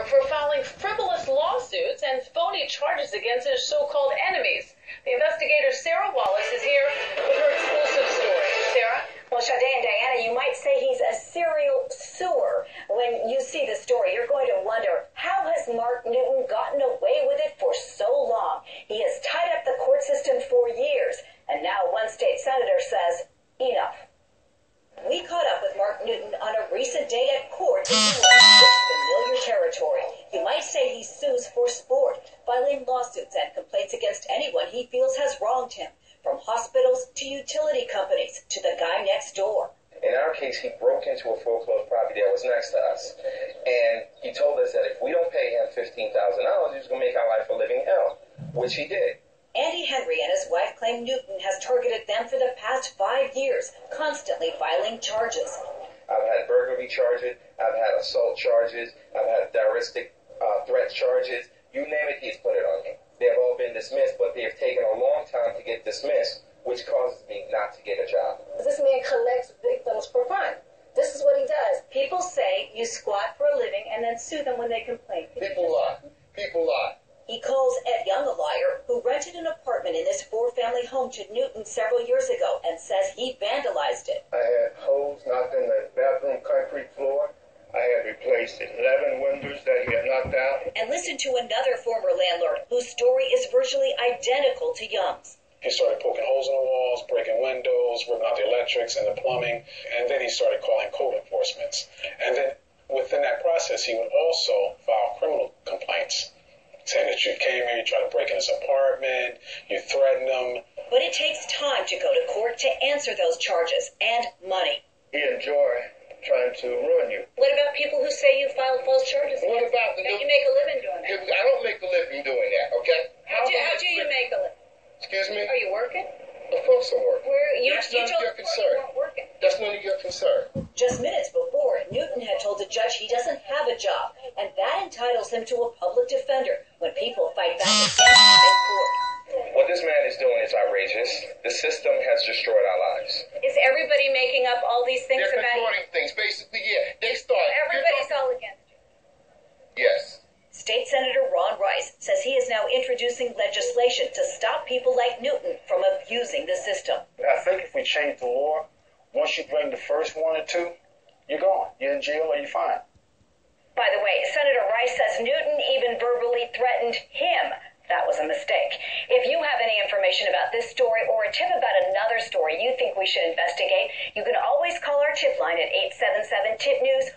for filing frivolous lawsuits and phony charges against his so-called enemies. The investigator Sarah Wallace is here with her exclusive story. Sarah? Well, Sade and Diana, you might say he's a serial sewer. When you see the story, you're going to wonder, how has Mark Newton gotten away with it for so long? He has tied up the court system for years, and now one state senator says, enough. We caught up with Mark Newton on a recent day at court in familiar territory. You might say he sues for sport, filing lawsuits and complaints against anyone he feels has wronged him, from hospitals to utility companies to the guy next door. In our case, he broke into a foreclosed property that was next to us, and he told us that if we don't pay him $15,000, he was going to make our life a living hell, which he did. Andy Henry and his wife claim Newton has targeted them for the past 5 years, constantly filing charges. I've had burglary charges, I've had assault charges, I've had terroristic threat charges. You name it, he's put it on me. They have all been dismissed, but they have taken a long time to get dismissed, which causes me not to get a job. This man collects victims for fun. This is what he does. People say you squat for a living and then sue them when they complain. People lie. People lie. He calls Ed Young a liar, who rented an apartment in this 4-family home to Newton several years ago and says he vandalized it. I had holes knocked in the bathroom concrete floor. I had replaced 11 windows that he had knocked out. And listen to another former landlord whose story is virtually identical to Young's. He started poking holes in the walls, breaking windows, ripping out the electrics and the plumbing, and then he started calling code enforcement. And then within that process, he would also file criminal complaints, saying that you came here, you tried to break in his apartment, you threatened him. But it takes time to go to court to answer those charges, and money. He enjoyed trying to ruin you. What about people who say you filed false charges? What about that you make a living doing that? I don't make a living doing that, okay? How do you make a living? Excuse me? Are you working? Of course I'm working. That's none of your concern. You weren't working. That's none of your concern. Just minutes before, Newton had told the judge he doesn't have a job, and that entitles him to a public defender when people fight back against him in court. What this man is doing is outrageous. The system has destroyed our lives. Is everybody making up all these things They're about you? contorting things. Basically, yeah. They start. Everybody's all against you. Yes. State Senator Ron Rice says he is now introducing legislation to stop people like Newton from abusing the system. I think if we change the law, once you bring the first 1 or 2, you're gone. You're in jail or you're fine. By the way, Senator Rice says Newton even verbally threatened him. That was a mistake. If you have any information about this story or a tip about another story you think we should investigate, you can always call our tip line at 877-TIP-NEWS